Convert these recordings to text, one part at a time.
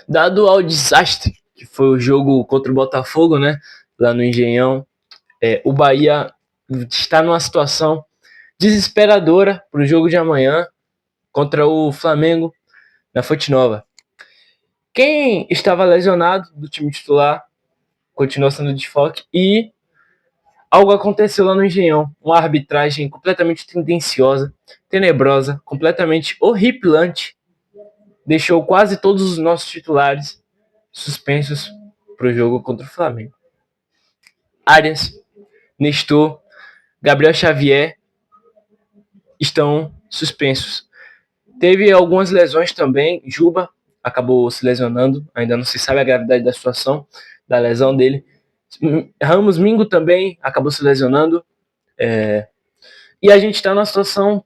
Dado ao desastre que foi o jogo contra o Botafogo, né? Lá no Engenhão, o Bahia está numa situação desesperadora para o jogo de amanhã contra o Flamengo na Fonte Nova. Quem estava lesionado do time titular continuou sendo desfalque e algo aconteceu lá no Engenhão. Uma arbitragem completamente tendenciosa, tenebrosa, completamente horripilante. Deixou quase todos os nossos titulares suspensos para o jogo contra o Flamengo. Arias, Nestor, Gabriel Xavier estão suspensos. Teve algumas lesões também. Juba acabou se lesionando. Ainda não se sabe a gravidade da situação da lesão dele. Ramos Mingo também acabou se lesionando. E a gente está numa situação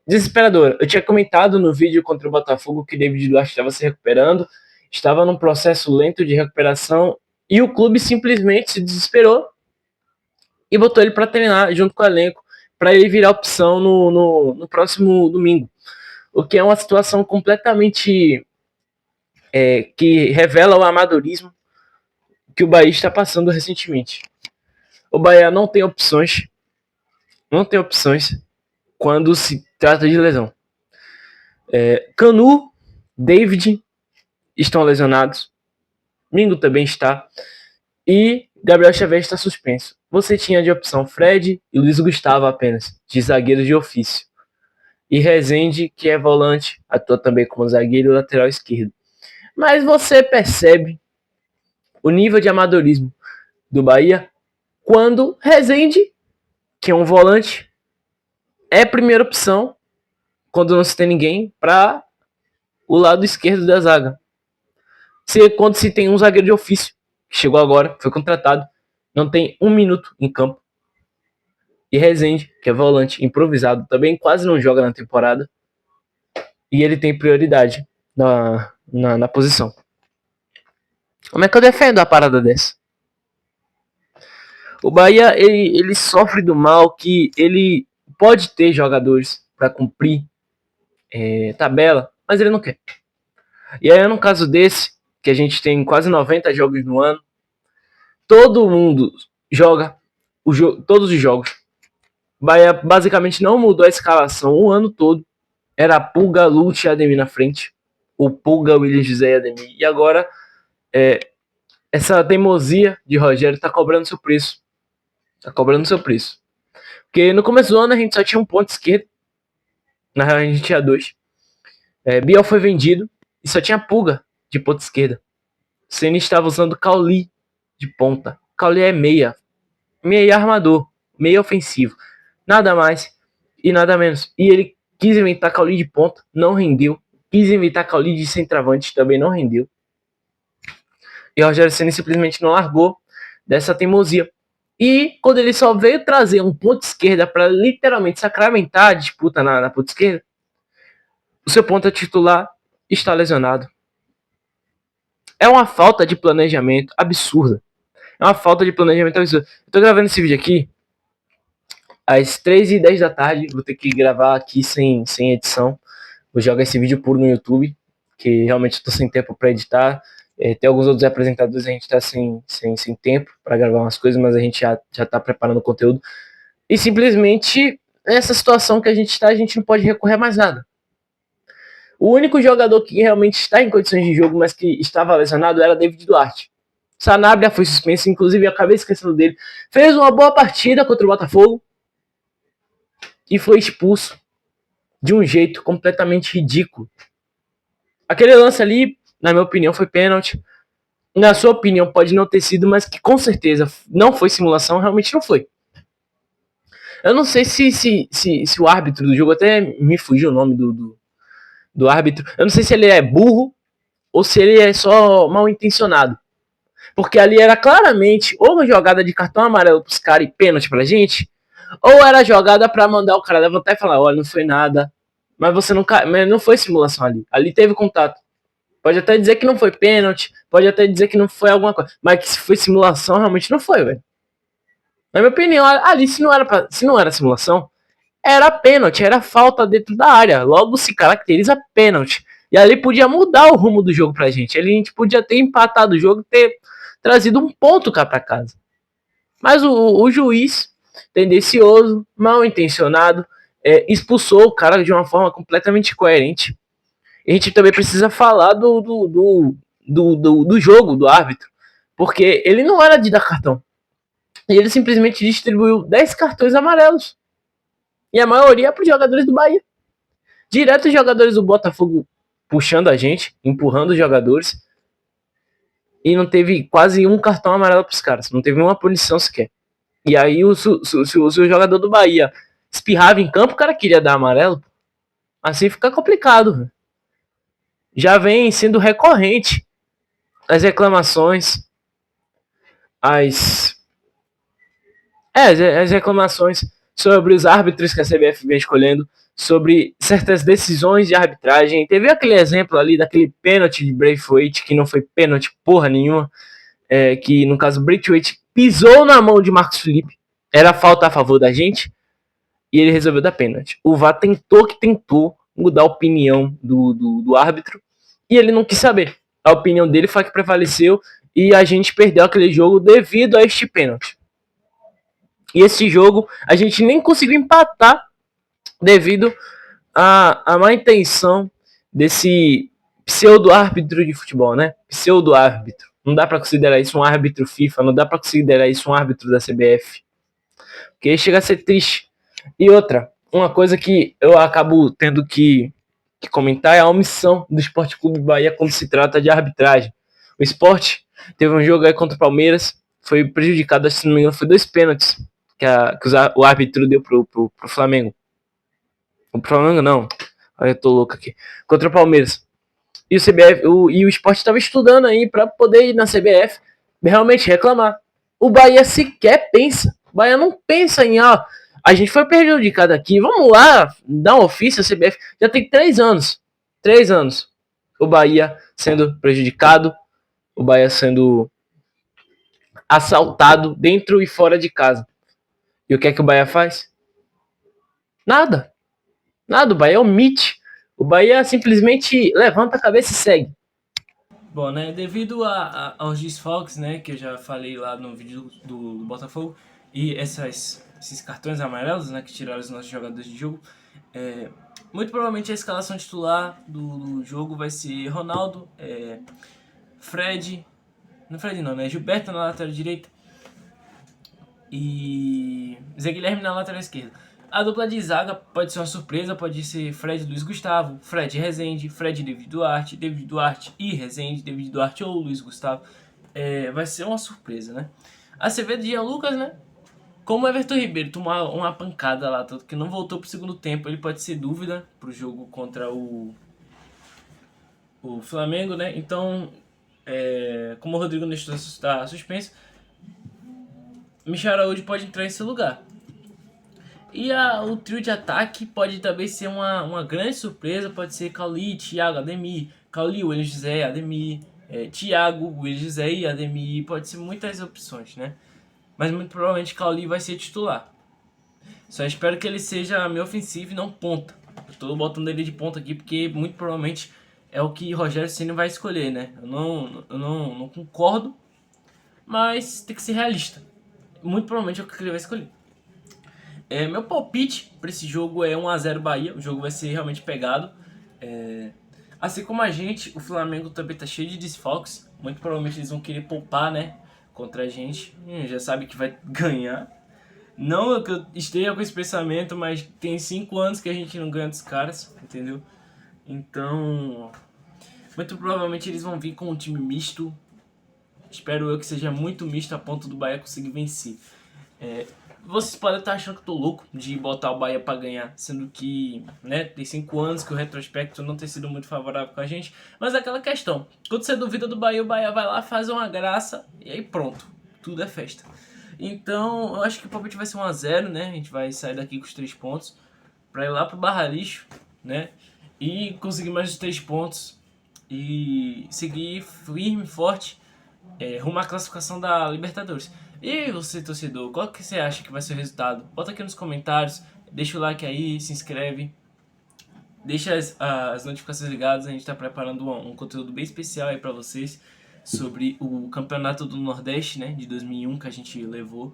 desesperadora. Eu tinha comentado no vídeo contra o Botafogo que David Duarte estava se recuperando. Estava num processo lento de recuperação. E o clube simplesmente se desesperou e botou ele para treinar junto com o elenco, para ele virar opção no próximo domingo. O que é uma situação completamente que revela o amadorismo que o Bahia está passando recentemente. O Bahia não tem opções quando se trata de lesão. Canu, David estão lesionados, Mingo também está, e Gabriel Xavier está suspenso. Você tinha de opção Fred e Luiz Gustavo apenas, de zagueiro de ofício. E Rezende, que é volante, atua também como zagueiro e lateral esquerdo. Mas você percebe o nível de amadorismo do Bahia quando Rezende, que é um volante, é a primeira opção quando não se tem ninguém para o lado esquerdo da zaga. Quando se tem um zagueiro de ofício, que chegou agora, foi contratado, não tem um minuto em campo. E Rezende, que é volante improvisado, também quase não joga na temporada. E ele tem prioridade na posição. Como é que eu defendo a parada dessa? O Bahia, ele sofre do mal que ele pode ter jogadores para cumprir tabela, mas ele não quer. E aí, no caso desse, que a gente tem quase 90 jogos no ano, todo mundo joga todos os jogos. O Bahia basicamente não mudou a escalação o ano todo. Era Pulga, Lute e Ademir na frente. O Pulga, William José e Ademir. E agora, essa teimosia de Rogério tá cobrando seu preço. Porque no começo do ano a gente só tinha um ponto esquerdo. Na real, a gente tinha dois. Biel foi vendido e só tinha Pulga de ponta esquerda. Ceni estava usando Cauli de ponta. Cauli é meia armador, meia ofensivo. Nada mais e nada menos. E ele quis inventar Cauli de ponta, não rendeu. Quis inventar Cauli de centroavante, também não rendeu. E o Rogério Ceni simplesmente não largou dessa teimosia. E quando ele só veio trazer um ponto esquerda para literalmente sacramentar a disputa na ponta esquerda, o seu ponta titular está lesionado. É uma falta de planejamento absurda. Eu tô gravando esse vídeo aqui às 3h10 da tarde. Vou ter que gravar aqui sem edição. Vou jogar esse vídeo puro no YouTube, que realmente estou sem tempo para editar. Tem alguns outros apresentadores, a gente está sem tempo para gravar umas coisas, mas a gente já está preparando o conteúdo. E simplesmente, nessa situação que a gente não pode recorrer a mais nada. O único jogador que realmente está em condições de jogo, mas que estava lesionado, era David Duarte. Sanabria foi suspenso, inclusive eu acabei esquecendo dele. Fez uma boa partida contra o Botafogo e foi expulso de um jeito completamente ridículo. Aquele lance ali, na minha opinião, foi pênalti. Na sua opinião, pode não ter sido, mas que com certeza não foi simulação, realmente não foi. Eu não sei se o árbitro do jogo, até me fugiu o nome do árbitro, eu não sei se ele é burro ou se ele é só mal intencionado. Porque ali era claramente ou uma jogada de cartão amarelo pros caras e pênalti pra gente, ou era jogada pra mandar o cara levantar e falar, olha, não foi nada, mas não foi simulação ali. Ali teve contato. Pode até dizer que não foi pênalti, pode até dizer que não foi alguma coisa, mas que se foi simulação, realmente não foi, velho. Na minha opinião, ali se não era simulação, era pênalti, era falta dentro da área. Logo se caracteriza pênalti. E ali podia mudar o rumo do jogo pra gente. Ali a gente podia ter empatado o jogo e ter trazido um ponto cá pra casa. Mas o juiz, tendencioso, mal intencionado, expulsou o cara de uma forma completamente coerente. E a gente também precisa falar do jogo, do árbitro. Porque ele não era de dar cartão. E ele simplesmente distribuiu 10 cartões amarelos. E a maioria para os jogadores do Bahia. Direto os jogadores do Botafogo puxando a gente, empurrando os jogadores. E não teve quase um cartão amarelo para os caras. Não teve uma punição sequer. E aí se o jogador do Bahia espirrava em campo, o cara queria dar amarelo. Assim fica complicado. Já vem sendo recorrente as reclamações, as reclamações sobre os árbitros que a CBF vem escolhendo, sobre certas decisões de arbitragem. Teve aquele exemplo ali daquele pênalti de Braithwaite, que não foi pênalti porra nenhuma, que no caso Braithwaite pisou na mão de Marcos Felipe, era falta a favor da gente, e ele resolveu dar pênalti. O VAR tentou mudar a opinião do árbitro, e ele não quis saber. A opinião dele foi a que prevaleceu, e a gente perdeu aquele jogo devido a este pênalti. E esse jogo a gente nem conseguiu empatar devido à má intenção desse pseudo-árbitro de futebol, né? Pseudo-árbitro. Não dá para considerar isso um árbitro FIFA, não dá para considerar isso um árbitro da CBF. Porque chega a ser triste. E outra, uma coisa que eu acabo tendo que comentar é a omissão do Sport Clube Bahia quando se trata de arbitragem. O Sport teve um jogo aí contra o Palmeiras, foi prejudicado, se não me engano, foi 2 pênaltis que o árbitro deu pro Flamengo. O Flamengo não. Olha, eu tô louco aqui. Contra o Palmeiras. E o CBF, e o Sport estava estudando aí para poder ir na CBF realmente reclamar. O Bahia sequer pensa. O Bahia não pensa em, a gente foi prejudicado aqui, vamos lá, dar um ofício à CBF. Já tem 3 anos. 3 anos. O Bahia sendo prejudicado, o Bahia sendo assaltado dentro e fora de casa. E o que é que o Bahia faz? Nada. Nada, o Bahia omite. O Bahia simplesmente levanta a cabeça e segue. Bom, né, devido aos desfalques, né, que eu já falei lá no vídeo do Botafogo, e esses cartões amarelos, né, que tiraram os nossos jogadores de jogo, muito provavelmente a escalação titular do jogo vai ser Ronaldo, Fred, né, Gilberto na lateral direita e Zé Guilherme na lateral esquerda. A dupla de zaga pode ser uma surpresa, pode ser Fred e Luiz Gustavo, Fred e Rezende, Fred e David Duarte e Rezende, David Duarte ou Luiz Gustavo. Vai ser uma surpresa, né? Acevedo e Jean Lucas, né? Como o Everton Ribeiro tomou uma pancada lá, tanto que não voltou pro segundo tempo, ele pode ser dúvida pro jogo contra o Flamengo, né? Então, como o Rodrigo Nestor está suspenso, Michel Araújo pode entrar em seu lugar. E o trio de ataque pode também ser uma grande surpresa, pode ser Cauli, Thiago, Ademir, Cauli, William José, Ademir, Thiago, William José e Ademir, pode ser muitas opções, né? Mas muito provavelmente Cauli vai ser titular. Só espero que ele seja meio ofensivo e não ponta. Eu tô botando ele de ponta aqui porque muito provavelmente é o que Rogério Ceni vai escolher, né? Eu não concordo, mas tem que ser realista. Muito provavelmente é o que ele vai escolher. Meu palpite para esse jogo é 1-0 Bahia. O jogo vai ser realmente pegado. Assim como a gente, o Flamengo também tá cheio de desfalques. Muito provavelmente eles vão querer poupar, né? Contra a gente. Já sabe que vai ganhar. Não que eu esteja com esse pensamento, mas tem 5 anos que a gente não ganha dos caras, entendeu? Então, muito provavelmente eles vão vir com um time misto. Espero eu que seja muito misto a ponto do Bahia conseguir vencer. Vocês podem estar achando que eu tô louco de botar o Bahia para ganhar, sendo que, né, tem 5 anos que o retrospecto não tem sido muito favorável com a gente, mas é aquela questão, quando você duvida do Bahia, o Bahia vai lá, faz uma graça e aí pronto, tudo é festa. Então, eu acho que o palpite vai ser 1-0, né, a gente vai sair daqui com os 3 pontos, para ir lá pro Barra Lixo, né, e conseguir mais os 3 pontos e seguir firme e forte rumo à classificação da Libertadores. E você, torcedor, qual que você acha que vai ser o resultado? Bota aqui nos comentários, deixa o like aí, se inscreve. deixa as notificações ligadas, a gente tá preparando um conteúdo bem especial aí pra vocês sobre o Campeonato do Nordeste, né, de 2001 que a gente levou.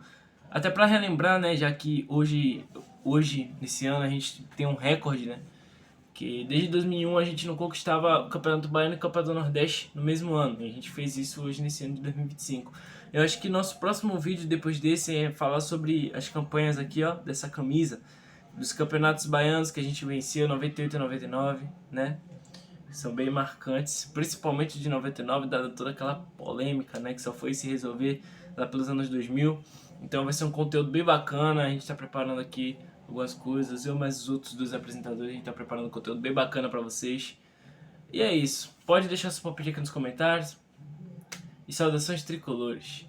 Até pra relembrar, né, já que hoje nesse ano, a gente tem um recorde, né, que desde 2001 a gente não conquistava o Campeonato Baiano e o Campeonato do Nordeste no mesmo ano. E a gente fez isso hoje nesse ano de 2025. Eu acho que nosso próximo vídeo depois desse é falar sobre as campanhas aqui, ó, dessa camisa, dos campeonatos baianos que a gente venceu 98 e 99, né? São bem marcantes, principalmente de 99, dada toda aquela polêmica, né, que só foi se resolver lá pelos anos 2000. Então vai ser um conteúdo bem bacana, a gente está preparando aqui algumas coisas, eu mais os outros dois apresentadores, a gente está preparando um conteúdo bem bacana para vocês. E é isso, pode deixar seu palpite aqui nos comentários. E saudações tricolores.